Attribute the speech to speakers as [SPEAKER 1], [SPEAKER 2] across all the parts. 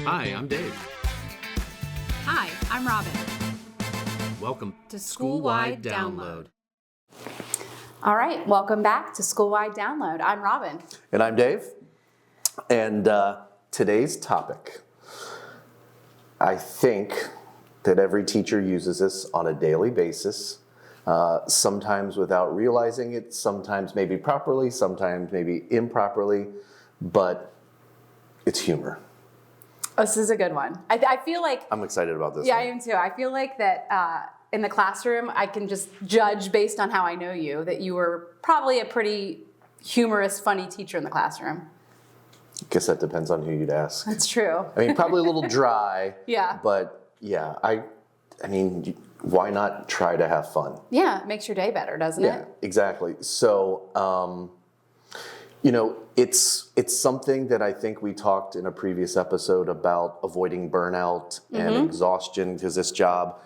[SPEAKER 1] Hi, I'm Dave.
[SPEAKER 2] Hi, I'm Robin.
[SPEAKER 1] Welcome
[SPEAKER 2] to Schoolwide Download.
[SPEAKER 3] All right, welcome back to Schoolwide Download. I'm Robin.
[SPEAKER 4] And I'm Dave. And today's topic, I think that every teacher uses this on a daily basis, sometimes without realizing it, sometimes maybe properly, sometimes maybe improperly, but it's humor.
[SPEAKER 3] Oh, this is a good one. I feel like...
[SPEAKER 4] I'm excited about this
[SPEAKER 3] Yeah,
[SPEAKER 4] one.
[SPEAKER 3] I am too. I feel like that in the classroom, I can just judge based on how I know you, that you were probably a pretty humorous, funny teacher in the classroom.
[SPEAKER 4] Guess that depends on who you'd ask.
[SPEAKER 3] That's true.
[SPEAKER 4] I mean, probably a little dry.
[SPEAKER 3] Yeah.
[SPEAKER 4] But yeah, I mean, why not try to have fun?
[SPEAKER 3] Yeah, it makes your day better, doesn't
[SPEAKER 4] Yeah,
[SPEAKER 3] it?
[SPEAKER 4] exactly. So, it's something that I think we talked in a previous episode about avoiding burnout and exhaustion, because this job,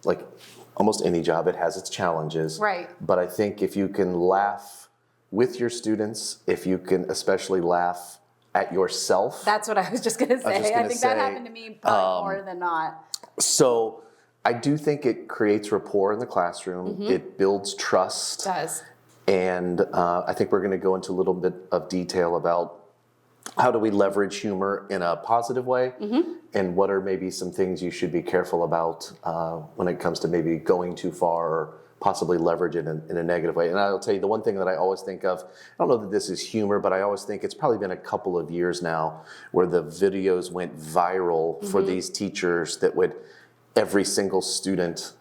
[SPEAKER 4] like almost any job, it has its challenges.
[SPEAKER 3] Right.
[SPEAKER 4] But I think if you can laugh with your students, if you can especially laugh at yourself.
[SPEAKER 3] That's what I was just going to say. I think that happened to me more than not.
[SPEAKER 4] So I do think it creates rapport in the classroom. It builds trust.
[SPEAKER 3] It does.
[SPEAKER 4] And I think we're going to go into a little bit of detail about how do we leverage humor in a positive way, and what are maybe some things you should be careful about when it comes to maybe going too far or possibly leverage it in a negative way. And I'll tell you, the one thing that I always think of, I don't know that this is humor, but I always think it's probably been a couple of years now where the videos went viral for these teachers that would, every single student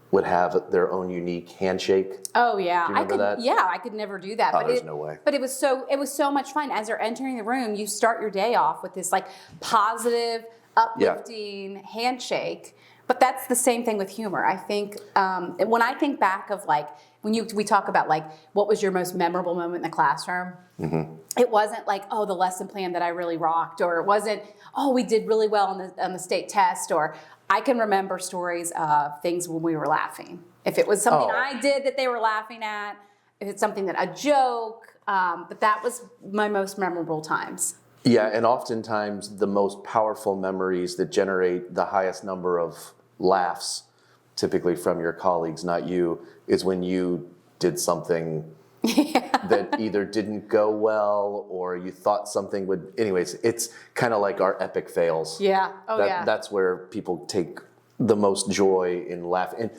[SPEAKER 4] would have their own unique handshake.
[SPEAKER 3] Oh yeah,
[SPEAKER 4] Do you remember that?
[SPEAKER 3] Yeah, I could never do that.
[SPEAKER 4] Oh, there's no way.
[SPEAKER 3] But it was so much fun. As they're entering the room, you start your day off with this like positive, uplifting handshake. But that's the same thing with humor. I think when I think back of like we talk about like what was your most memorable moment in the classroom. It wasn't like, oh, the lesson plan that I really rocked, or it wasn't, oh, we did really well on the state test, or I can remember stories of things when we were laughing. If it was something I did that they were laughing at, if it's something that a joke, but that was my most memorable times.
[SPEAKER 4] Yeah, and oftentimes the most powerful memories that generate the highest number of laughs, typically from your colleagues, not you, is when you did something that either didn't go well or you thought something would. Anyways, it's kind of like our epic fails.
[SPEAKER 3] Yeah. Oh, yeah.
[SPEAKER 4] That's where people take the most joy in laughing. And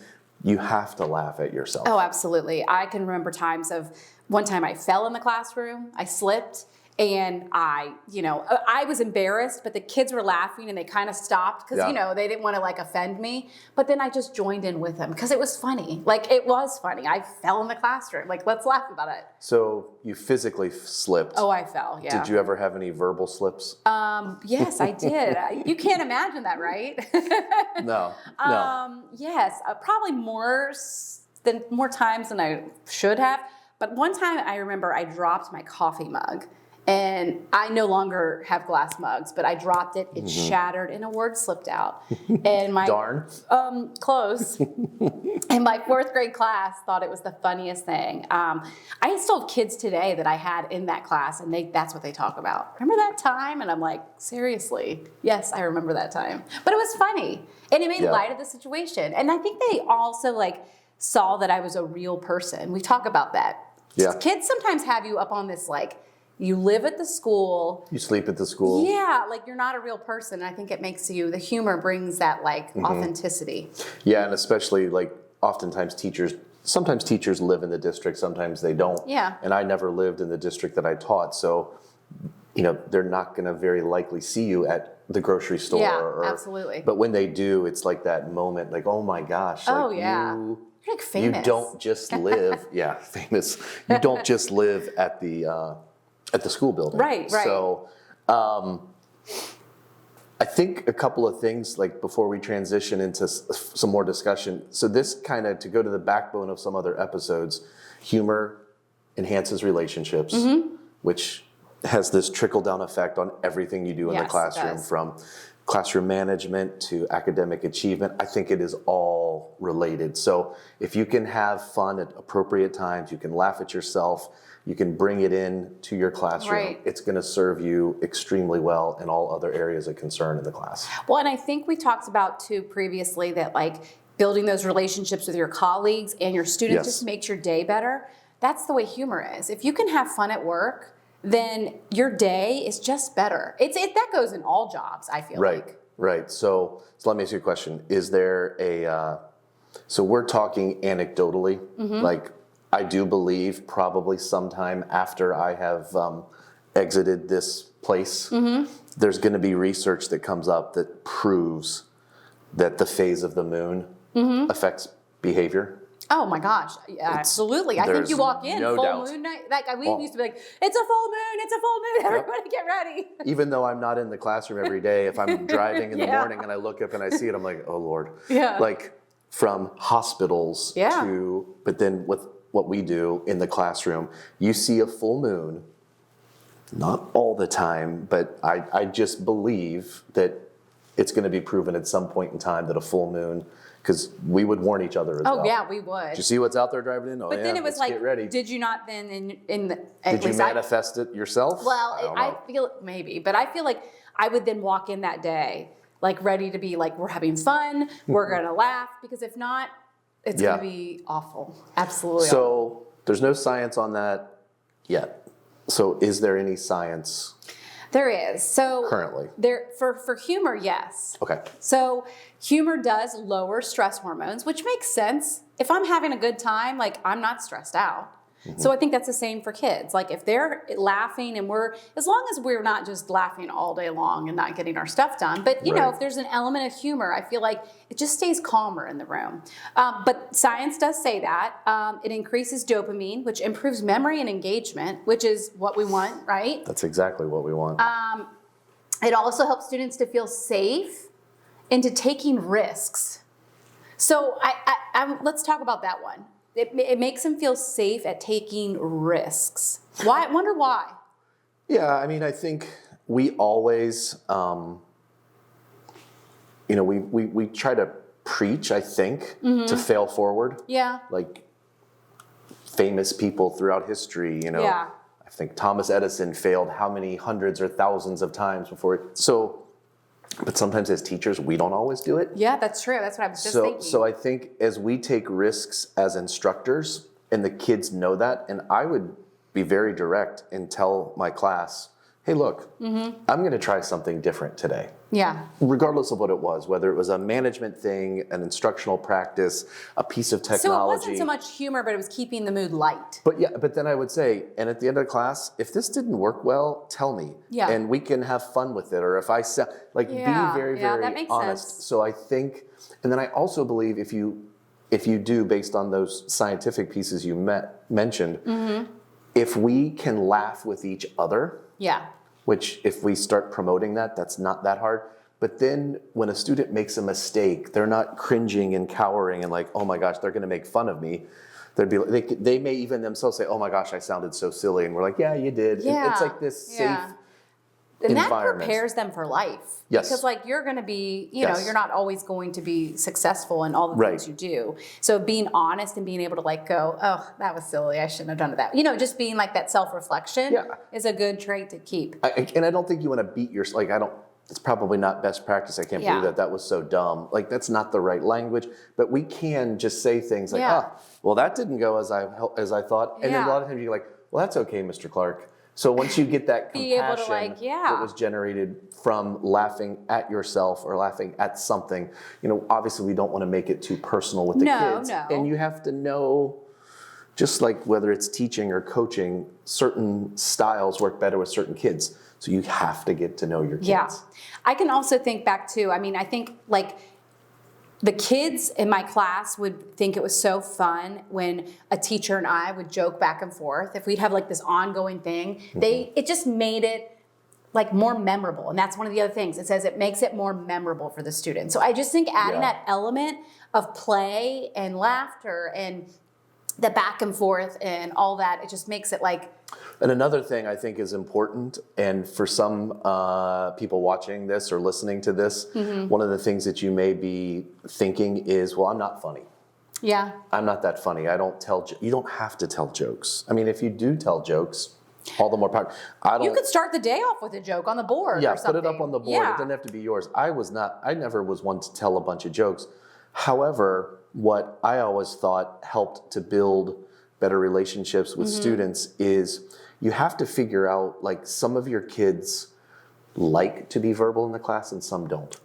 [SPEAKER 4] you have to laugh at yourself.
[SPEAKER 3] Oh, absolutely. I can remember times of one time I fell in the classroom, I slipped, and I was embarrassed, but the kids were laughing and they kind of stopped because, they didn't want to like offend me. But then I just joined in with them because it was funny. Like, it was funny. I fell in the classroom. Like, let's laugh about it.
[SPEAKER 4] So you physically slipped.
[SPEAKER 3] Oh, I fell, yeah.
[SPEAKER 4] Did you ever have any verbal slips?
[SPEAKER 3] Yes, I did. You can't imagine that, right?
[SPEAKER 4] No.
[SPEAKER 3] Yes, probably more times than I should have. But one time I remember I dropped my coffee mug. And I no longer have glass mugs, but I dropped it. It shattered, and a word slipped out. And my
[SPEAKER 4] Darn.
[SPEAKER 3] Close. And my fourth grade class thought it was the funniest thing. I still have kids today that I had in that class, and that's what they talk about. Remember that time? And I'm like, seriously? Yes, I remember that time. But it was funny, and it made light of the situation. And I think they also like saw that I was a real person. We talk about that.
[SPEAKER 4] Yeah.
[SPEAKER 3] Kids sometimes have you up on this like, you live at the school.
[SPEAKER 4] You sleep at the school.
[SPEAKER 3] Yeah, like you're not a real person. I think it makes you, the humor brings that like authenticity.
[SPEAKER 4] Yeah, and especially like oftentimes sometimes teachers live in the district, sometimes they don't.
[SPEAKER 3] Yeah.
[SPEAKER 4] And I never lived in the district that I taught, so they're not going to very likely see you at the grocery store.
[SPEAKER 3] Yeah, absolutely.
[SPEAKER 4] But when they do, it's like that moment, like, oh my gosh.
[SPEAKER 3] Oh,
[SPEAKER 4] like
[SPEAKER 3] yeah. You're like famous.
[SPEAKER 4] You don't just live, famous. You don't just live at the school building.
[SPEAKER 3] Right.
[SPEAKER 4] So I think a couple of things, like before we transition into some more discussion. So this kind of, to go to the backbone of some other episodes, humor enhances relationships, which has this trickle-down effect on everything you do in
[SPEAKER 3] Yes,
[SPEAKER 4] the
[SPEAKER 3] it
[SPEAKER 4] classroom,
[SPEAKER 3] does.
[SPEAKER 4] from classroom management to academic achievement. I think it is all related. So if you can have fun at appropriate times, you can laugh at yourself, you can bring it in to your classroom,
[SPEAKER 3] Right.
[SPEAKER 4] it's going to serve you extremely well in all other areas of concern in the class.
[SPEAKER 3] Well, and I think we talked about too previously that like building those relationships with your colleagues and your students
[SPEAKER 4] Yes.
[SPEAKER 3] just makes your day better. That's the way humor is. If you can have fun at work, then your day is just better. That goes in all jobs, I feel like.
[SPEAKER 4] Right. So let me ask you a question. Is there so we're talking anecdotally, like I do believe probably sometime after I have exited this place, there's going to be research that comes up that proves that the phase of the moon affects behavior.
[SPEAKER 3] Oh my gosh, absolutely. I think
[SPEAKER 4] there's
[SPEAKER 3] you walk in,
[SPEAKER 4] no
[SPEAKER 3] full
[SPEAKER 4] doubt.
[SPEAKER 3] moon night. Like we used to be like, it's a full moon, everybody get ready.
[SPEAKER 4] Even though I'm not in the classroom every day, if I'm driving in the
[SPEAKER 3] Yeah.
[SPEAKER 4] morning and I look up and I see it, I'm like, oh Lord.
[SPEAKER 3] Yeah.
[SPEAKER 4] Like from hospitals
[SPEAKER 3] Yeah.
[SPEAKER 4] but then with what we do in the classroom, you see a full moon, not all the time, but I just believe that it's going to be proven at some point in time that a full moon, because we would warn each other as well.
[SPEAKER 3] Oh yeah, we would.
[SPEAKER 4] Did you see what's out there driving in? Oh,
[SPEAKER 3] But
[SPEAKER 4] yeah,
[SPEAKER 3] then it was
[SPEAKER 4] let's
[SPEAKER 3] like,
[SPEAKER 4] get ready.
[SPEAKER 3] did you not then in the?
[SPEAKER 4] Did you manifest it yourself?
[SPEAKER 3] Well,
[SPEAKER 4] don't
[SPEAKER 3] I
[SPEAKER 4] know.
[SPEAKER 3] feel maybe, but I feel like I would then walk in that day like ready to be like, we're having fun, we're gonna laugh, because if not, it's
[SPEAKER 4] Yeah.
[SPEAKER 3] gonna be awful. Absolutely. awful.
[SPEAKER 4] So there's no science on that yet. So is there any science
[SPEAKER 3] There is. So
[SPEAKER 4] currently?
[SPEAKER 3] for humor, yes.
[SPEAKER 4] Okay.
[SPEAKER 3] So humor does lower stress hormones, which makes sense. If I'm having a good time, like I'm not stressed out. So I think that's the same for kids. Like if they're laughing and as long as we're not just laughing all day long and not getting our stuff done, but you know,
[SPEAKER 4] Right.
[SPEAKER 3] if there's an element of humor, I feel like it just stays calmer in the room. But science does say that. It increases dopamine, which improves memory and engagement, which is what we want, right?
[SPEAKER 4] That's exactly what we want.
[SPEAKER 3] It also helps students to feel safe into taking risks. So let's talk about that one. It makes them feel safe at taking risks. Why? I wonder why.
[SPEAKER 4] Yeah, I mean, I think we always, we try to preach, I think, to fail forward.
[SPEAKER 3] Yeah.
[SPEAKER 4] Like famous people throughout history,
[SPEAKER 3] Yeah.
[SPEAKER 4] I think Thomas Edison failed how many hundreds or thousands of times before. But sometimes as teachers, we don't always do it.
[SPEAKER 3] Yeah, that's true. That's what I was just thinking.
[SPEAKER 4] So I think as we take risks as instructors, and the kids know that, and I would be very direct and tell my class, hey, look, I'm going to try something different today.
[SPEAKER 3] Yeah.
[SPEAKER 4] Regardless of what it was, whether it was a management thing, an instructional practice, a piece of technology.
[SPEAKER 3] So it wasn't so much humor, but it was keeping the mood light.
[SPEAKER 4] But then I would say, and at the end of the class, if this didn't work well, tell me.
[SPEAKER 3] Yeah.
[SPEAKER 4] And we can have fun with it. Or if I be very,
[SPEAKER 3] Yeah,
[SPEAKER 4] very
[SPEAKER 3] that makes
[SPEAKER 4] honest.
[SPEAKER 3] sense.
[SPEAKER 4] So I think, and then I also believe if you do, based on those scientific pieces you mentioned, if we can laugh with each other,
[SPEAKER 3] Yeah.
[SPEAKER 4] which if we start promoting that, that's not that hard. But then when a student makes a mistake, they're not cringing and cowering and like, oh my gosh, they're going to make fun of me. They may even themselves say, oh my gosh, I sounded so silly. And we're like, yeah, you did.
[SPEAKER 3] Yeah.
[SPEAKER 4] And it's like this safe
[SPEAKER 3] And that
[SPEAKER 4] environment.
[SPEAKER 3] prepares them for life.
[SPEAKER 4] Yes.
[SPEAKER 3] Because like you're going to be,
[SPEAKER 4] Yes.
[SPEAKER 3] you're not always going to be successful in all the
[SPEAKER 4] Right.
[SPEAKER 3] things you do. So being honest and being able to like go, oh, that was silly. I shouldn't have done that. Just being like that self-reflection
[SPEAKER 4] Yeah.
[SPEAKER 3] is a good trait to keep.
[SPEAKER 4] And I don't think you want to beat your, like, it's probably not best practice. I can't
[SPEAKER 3] Yeah.
[SPEAKER 4] believe that was so dumb. Like, that's not the right language. But we can just say things like,
[SPEAKER 3] Yeah.
[SPEAKER 4] well, that didn't go as I thought. And then a
[SPEAKER 3] Yeah.
[SPEAKER 4] lot of times you're like, well, that's okay, Mr. Clark. So once you get that
[SPEAKER 3] Be able to,
[SPEAKER 4] compassion
[SPEAKER 3] like, yeah.
[SPEAKER 4] that was generated from laughing at yourself or laughing at something, obviously we don't want to make it too personal with the kids.
[SPEAKER 3] No.
[SPEAKER 4] And you have to know, just like whether it's teaching or coaching, certain styles work better with certain kids. So you have to get to know your kids.
[SPEAKER 3] Yeah. I can also think back too. I mean, I think like the kids in my class would think it was so fun when a teacher and I would joke back and forth. If we'd have like this ongoing thing, it just made it like more memorable. And that's one of the other things. It says it makes it more memorable for the student. So I just think adding
[SPEAKER 4] Yeah.
[SPEAKER 3] that element of play and laughter and the back and forth and all that, it just makes it like.
[SPEAKER 4] And another thing I think is important, and for some people watching this or listening to this, one of the things that you may be thinking is, well, I'm not funny.
[SPEAKER 3] Yeah.
[SPEAKER 4] I'm not that funny. I don't tell. You don't have to tell jokes. I mean, if you do tell jokes, all the more power.
[SPEAKER 3] You could start the day off with a joke on the board.
[SPEAKER 4] Yeah,
[SPEAKER 3] or something.
[SPEAKER 4] put it up on the board.
[SPEAKER 3] Yeah.
[SPEAKER 4] It doesn't have to be yours. I never was one to tell a bunch of jokes. However, what I always thought helped to build better relationships with students is you have to figure out, like, some of your kids like to be verbal in the class and some don't.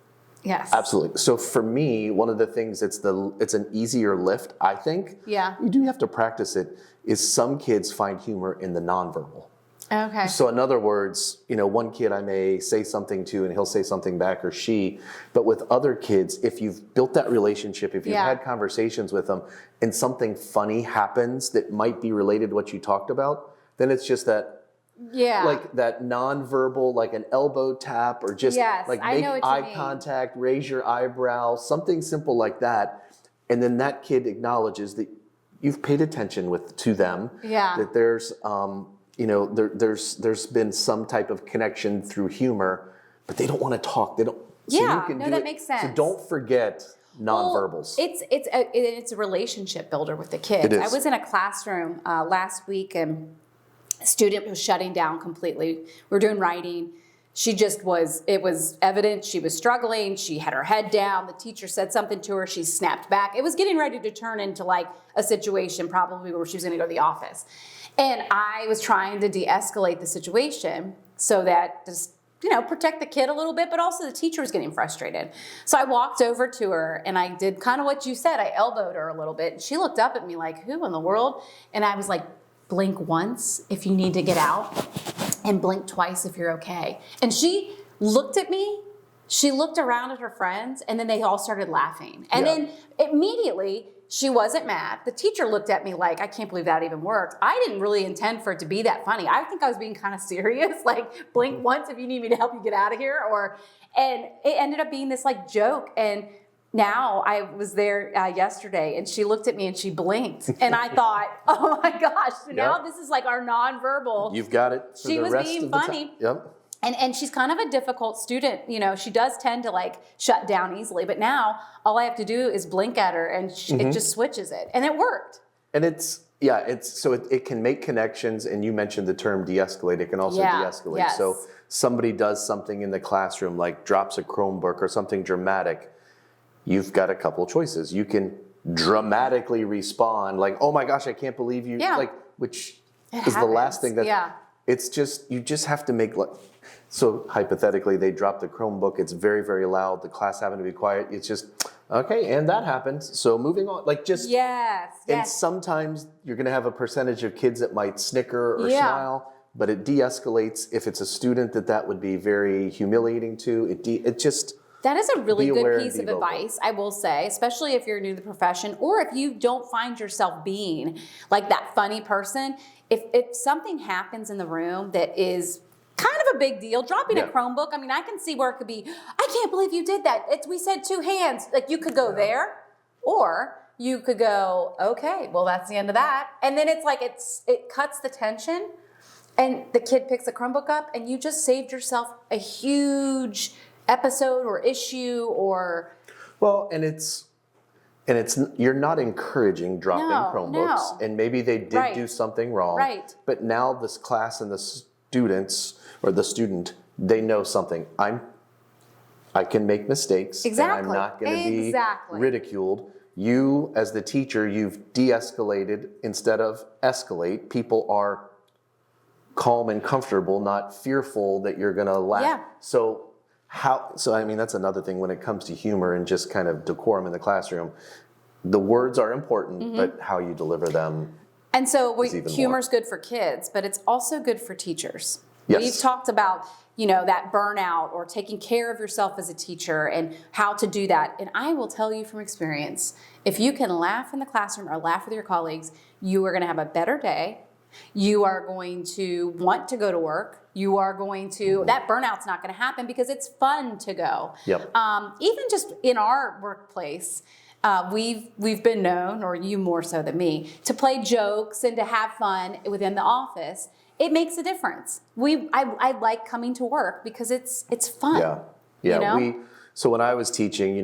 [SPEAKER 3] Yes.
[SPEAKER 4] Absolutely. So for me, one of the things it's an easier lift, I think.
[SPEAKER 3] Yeah.
[SPEAKER 4] You do have to practice it, is some kids find humor in the nonverbal.
[SPEAKER 3] Okay.
[SPEAKER 4] So in other words, one kid I may say something to and he'll say something back, or she, but with other kids, if you've built that relationship, if you've had conversations with them and something funny happens that might be related to what you talked about, then it's just that, like that nonverbal, like an elbow tap, or just like make eye contact, raise your eyebrow, something simple like that. And then that kid acknowledges that you've paid attention to them, that there's, there's been some type of connection through humor, but they don't want to talk. They don't. So you can do
[SPEAKER 3] that
[SPEAKER 4] it.
[SPEAKER 3] makes sense.
[SPEAKER 4] So don't forget nonverbals.
[SPEAKER 3] Well, it's a relationship builder with the kids.
[SPEAKER 4] It is.
[SPEAKER 3] I was in a classroom last week, and a student was shutting down completely. We were doing writing. It was evident she was struggling. She had her head down. The teacher said something to her. She snapped back. It was getting ready to turn into like a situation probably where she was going to go to the office. And I was trying to de-escalate the situation so that just, protect the kid a little bit, but also the teacher was getting frustrated. So I walked over to her and I did kind of what you said. I elbowed her a little bit. And she looked up at me like, who in the world? And I was like, blink once if you need to get out, and blink twice if you're okay. And she looked at me, she looked around at her friends, and then they all started laughing. And then immediately, she wasn't mad. The teacher looked at me like, I can't believe that even worked. I didn't really intend for it to be that funny. I think I was being kind of serious, like blink once if you need me to help you get out of here. And it ended up being this like joke. And now I was there yesterday, and she looked at me and she blinked, and I thought, "Oh my gosh!" So now this is like our nonverbal.
[SPEAKER 4] You've got it.
[SPEAKER 3] She was being funny.
[SPEAKER 4] Yep.
[SPEAKER 3] And she's kind of a difficult student. She does tend to like shut down easily. But now all I have to do is blink at her, and it just switches it, and it worked.
[SPEAKER 4] And it can make connections. And you mentioned the term de-escalate. It can also de-escalate.
[SPEAKER 3] Yes.
[SPEAKER 4] So somebody does something in the classroom, like drops a Chromebook or something dramatic. You've got a couple choices. You can dramatically respond, like, "Oh my gosh, I can't believe you!" Which is the last thing that. It's just you just have to make. So hypothetically, they drop the Chromebook. It's very, very loud. The class having to be quiet. It's just okay, and that happened. So moving on, like just And sometimes you're going to have a percentage of kids that might snicker or smile, but it de-escalates. If it's a student that would be very humiliating to, it just.
[SPEAKER 3] That is a really good piece of advice, I will say, especially if you're new to the profession, or if you don't find yourself being like that funny person. If something happens in the room that is kind of a big deal, dropping a Chromebook, I mean, I can see where it could be, I can't believe you did that. We said 2 hands. Like, you could go there, or you could go, okay, well, that's the end of that. And then it's like it cuts the tension, and the kid picks the Chromebook up, and you just saved yourself a huge episode or issue or
[SPEAKER 4] you're not encouraging dropping Chromebooks, and maybe they did do something wrong, but now this class and the students or the student, they know something. I can make mistakes, and I'm not going to be ridiculed. You as the teacher, you've de-escalated instead of escalate. People are calm and comfortable, not fearful that you're going to laugh. So I mean, that's another thing when it comes to humor and just kind of decorum in the classroom. The words are important, but how you deliver them.
[SPEAKER 3] And so humor's good for kids, but it's also good for teachers.
[SPEAKER 4] Yes.
[SPEAKER 3] We've talked about, that burnout or taking care of yourself as a teacher and how to do that. And I will tell you from experience, if you can laugh in the classroom or laugh with your colleagues, you are going to have a better day. You are going to want to go to work. You are going to, that burnout's not going to happen because it's fun to go.
[SPEAKER 4] Yep.
[SPEAKER 3] Even just in our workplace, we've been known, or you more so than me, to play jokes and to have fun within the office. It makes a difference. I like coming to work because it's fun.
[SPEAKER 4] Yeah.
[SPEAKER 3] You know?
[SPEAKER 4] So when I was teaching,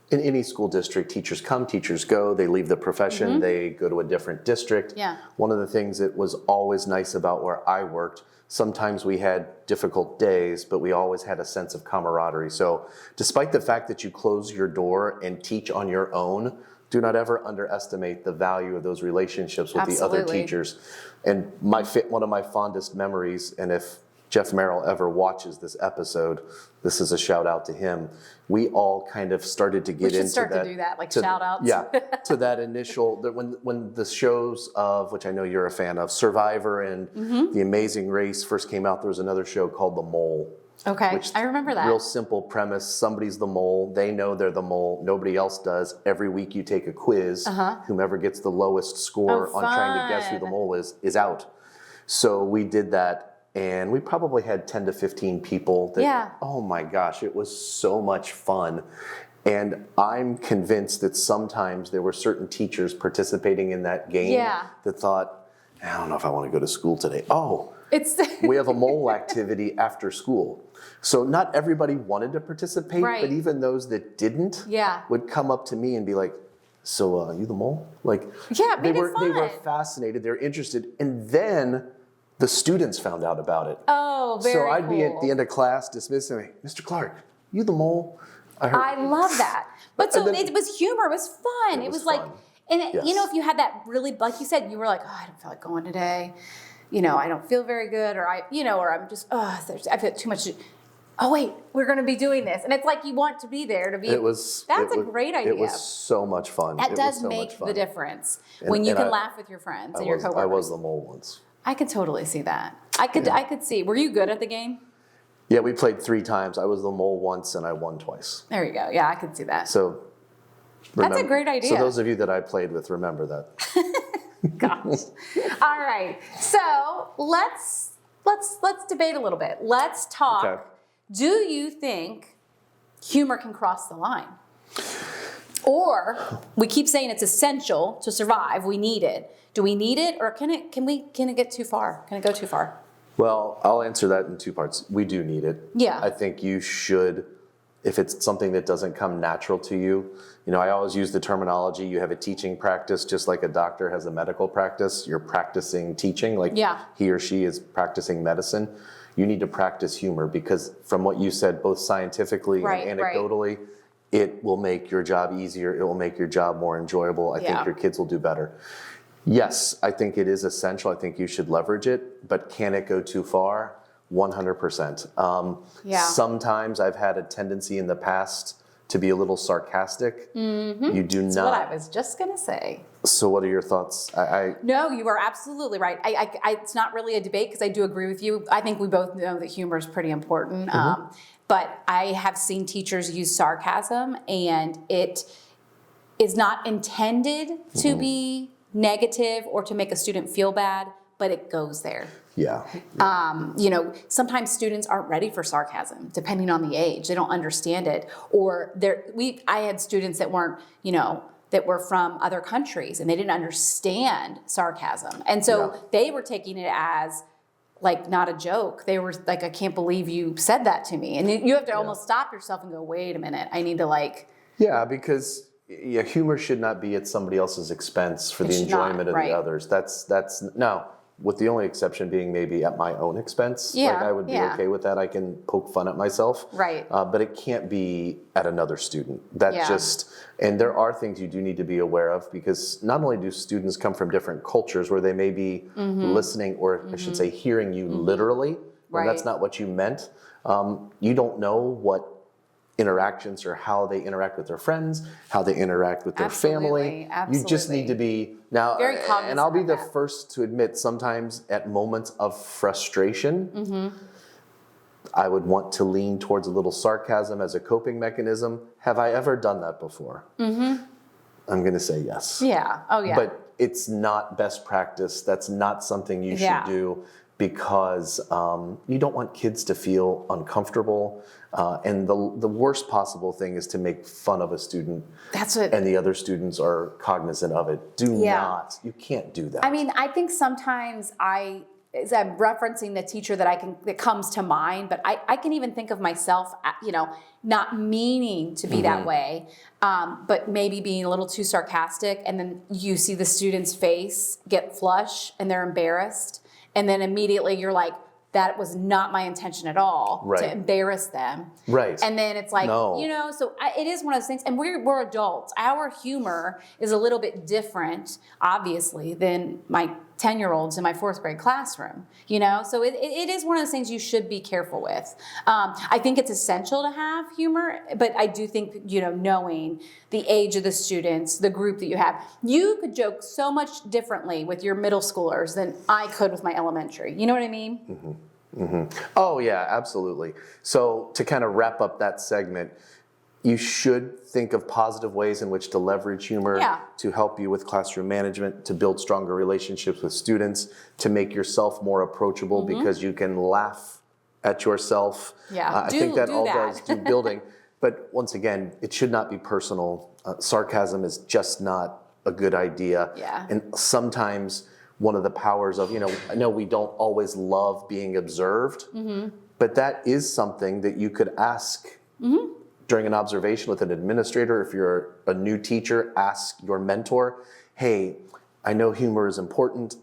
[SPEAKER 4] in any school district, teachers come, teachers go, they leave the profession, they go to a different district.
[SPEAKER 3] Yeah.
[SPEAKER 4] One of the things that was always nice about where I worked, sometimes we had difficult days, but we always had a sense of camaraderie. So despite the fact that you close your door and teach on your own, do not ever underestimate the value of those relationships with the other teachers. And one of my fondest memories, and if Jeff Merrill ever watches this episode, this is a shout out to him. We all kind of started to get into that. We should start
[SPEAKER 3] to do that, shout outs.
[SPEAKER 4] Yeah, to that initial, when the shows of, which I know you're a fan of, Survivor and The Amazing Race first came out, there was another show called The Mole.
[SPEAKER 3] Okay, I remember that.
[SPEAKER 4] Real simple premise, somebody's the mole, they know they're the mole, nobody else does. Every week you take a quiz, whomever gets the lowest score on trying to guess who the mole is out. So we did that. And we probably had 10 to 15 people that, oh my gosh, it was so much fun. And I'm convinced that sometimes there were certain teachers participating in that game that thought, I don't know if I want to go to school today. Oh, we have a mole activity after school. So not everybody wanted to participate, but even those that didn't would come up to me and be like, so you the mole? Like, they were fascinated, they were interested. And then the students found out about it.
[SPEAKER 3] Oh, very
[SPEAKER 4] So I'd be at the end of class dismissing, like, Mr. Clark, you the mole?
[SPEAKER 3] I love that. But so it was humor, it was fun. It was like,
[SPEAKER 4] fun.
[SPEAKER 3] And if you had that really, like you said, you were like, oh, I don't feel like going today. I don't feel very good, or or I'm just, I feel too much. Oh wait, we're going to be doing this, and it's like you want to be there to be. That's a great idea.
[SPEAKER 4] It was so much fun.
[SPEAKER 3] That does make the difference when you can laugh with your friends and your coworkers.
[SPEAKER 4] I was the mole once.
[SPEAKER 3] I could totally see that. I could see. Were you good at the game?
[SPEAKER 4] Yeah, we played 3 times. I was the mole once and I won twice.
[SPEAKER 3] There you go. Yeah, I could see that.
[SPEAKER 4] So
[SPEAKER 3] that's a great idea.
[SPEAKER 4] So those of you that I played with, remember that.
[SPEAKER 3] Gosh. All right. So let's debate a little bit. Let's talk.
[SPEAKER 4] Okay.
[SPEAKER 3] Do you think humor can cross the line? Or we keep saying it's essential to survive. We need it. Do we need it, or can it get too far? Can it go too far?
[SPEAKER 4] Well, I'll answer that in 2 parts. We do need it.
[SPEAKER 3] Yeah.
[SPEAKER 4] I think you should, if it's something that doesn't come natural to you. I always use the terminology, you have a teaching practice, just like a doctor has a medical practice. You're practicing teaching, like he or she is practicing medicine. You need to practice humor, because from what you said, both scientifically and anecdotally, it will make your job easier. It will make your job more enjoyable. I think your kids will do better. Yes, I think it is essential. I think you should leverage it, but can it go too far? 100%. Sometimes I've had a tendency in the past to be a little sarcastic. You do not.
[SPEAKER 3] That's what I was just going to say.
[SPEAKER 4] So what are your thoughts?
[SPEAKER 3] No, you are absolutely right. It's not really a debate, because I do agree with you. I think we both know that humor is pretty important. But I have seen teachers use sarcasm, and it is not intended to be negative or to make a student feel bad, but it goes there.
[SPEAKER 4] Yeah.
[SPEAKER 3] Sometimes students aren't ready for sarcasm, depending on the age. They don't understand it. Or I had students that weren't, that were from other countries, and they didn't understand sarcasm. And so they were taking it as like not a joke. They were like, I can't believe you said that to me. And you have to almost stop yourself and go, wait a minute, I need to
[SPEAKER 4] Yeah, because humor should not be at somebody else's expense for the enjoyment of the others. That's no, with the only exception being maybe at my own expense. I would be okay with that. I can poke fun at myself.
[SPEAKER 3] Right.
[SPEAKER 4] But it can't be at another student. And there are things you do need to be aware of, because not only do students come from different cultures where they may be listening, or I should say hearing you literally, when that's not what you meant. You don't know what interactions or how they interact with their friends, how they interact with their family.
[SPEAKER 3] Absolutely.
[SPEAKER 4] You just need to be now,
[SPEAKER 3] very cognizant
[SPEAKER 4] and I'll be
[SPEAKER 3] of
[SPEAKER 4] the
[SPEAKER 3] that.
[SPEAKER 4] first to admit, sometimes at moments of frustration, I would want to lean towards a little sarcasm as a coping mechanism. Have I ever done that before? I'm going to say yes.
[SPEAKER 3] Yeah. Oh, yeah.
[SPEAKER 4] But it's not best practice. That's not something you should do. because you don't want kids to feel uncomfortable. And the worst possible thing is to make fun of a student.
[SPEAKER 3] That's what.
[SPEAKER 4] And the other students are cognizant of it. You can't do that.
[SPEAKER 3] I mean, I think sometimes as I'm referencing the teacher that comes to mind, but I can even think of myself, not meaning to be that way, but maybe being a little too sarcastic, and then you see the student's face get flush and they're embarrassed, and then immediately you're like, that was not my intention at all to embarrass them.
[SPEAKER 4] Right.
[SPEAKER 3] And then it's like, so it is one of those things. And we're adults. Our humor is a little bit different, obviously, than my 10-year-olds in my 4th grade classroom, So it is one of those things you should be careful with. I think it's essential to have humor, but I do think, knowing the age of the students, the group that you could joke so much differently with your middle schoolers than I could with my elementary. You know what I mean?
[SPEAKER 4] Mm-hmm. Mm-hmm. Oh, yeah, absolutely. So to kind of wrap up that segment, you should think of positive ways in which to leverage humor to help you with classroom management, to build stronger relationships with students, to make yourself more approachable because you can laugh at yourself.
[SPEAKER 3] Yeah,
[SPEAKER 4] I think that all does do building. But once again, it should not be personal. Sarcasm is just not a good idea.
[SPEAKER 3] Yeah.
[SPEAKER 4] And sometimes one of the powers of, I know we don't always love being observed, but that is something that you could ask during an observation with an administrator. If you're a new teacher, ask your mentor, hey, I know humor is important.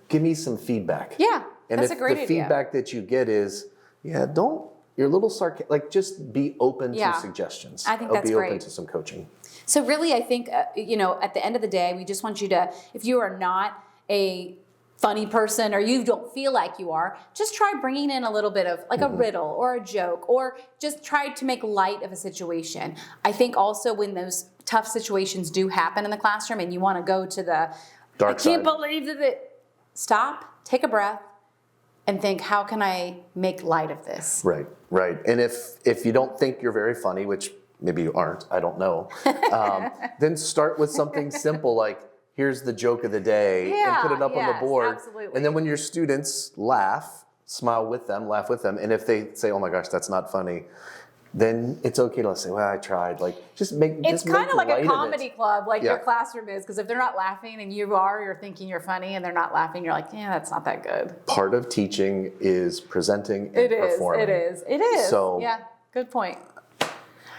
[SPEAKER 4] Give me some feedback.
[SPEAKER 3] Yeah,
[SPEAKER 4] and
[SPEAKER 3] that's a great idea.
[SPEAKER 4] And if the feedback that you get is, you're a little sarcastic, just be open to suggestions.
[SPEAKER 3] I think that's
[SPEAKER 4] be
[SPEAKER 3] great.
[SPEAKER 4] Open to some coaching.
[SPEAKER 3] So really, I think, at the end of the day, we just want you to, if you are not a funny person, or you don't feel like you are, just try bringing in a little bit of like a riddle or a joke, or just try to make light of a situation. I think also when those tough situations do happen in the classroom and you want to go to the
[SPEAKER 4] dark side.
[SPEAKER 3] I can't believe that stop, take a breath, and think, how can I make light of this?
[SPEAKER 4] Right. And if you don't think you're very funny, which maybe you aren't, I don't know, then start with something simple like, here's the joke of the day, and put it up on the board.
[SPEAKER 3] Absolutely.
[SPEAKER 4] And then when your students laugh, smile with them, laugh with them. And if they say, oh my gosh, that's not funny, then it's okay to say, well, I tried.
[SPEAKER 3] It's kind of like a comedy club, like
[SPEAKER 4] Yeah.
[SPEAKER 3] your classroom is, because if they're not laughing and you're thinking you're funny and they're not laughing, you're like, yeah, that's not that good.
[SPEAKER 4] Part of teaching is presenting and performing.
[SPEAKER 3] It is.
[SPEAKER 4] So,
[SPEAKER 3] yeah, good point.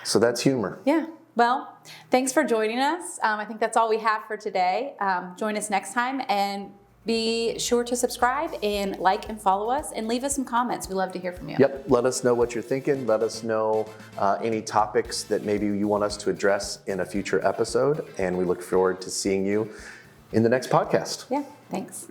[SPEAKER 4] So that's humor.
[SPEAKER 3] Yeah. Well, thanks for joining us. I think that's all we have for today. Join us next time, and be sure to subscribe and like and follow us, and leave us some comments. We love to hear from you.
[SPEAKER 4] Yep. Let us know what you're thinking. Let us know any topics that maybe you want us to address in a future episode. And we look forward to seeing you in the next podcast.
[SPEAKER 3] Yeah. Thanks.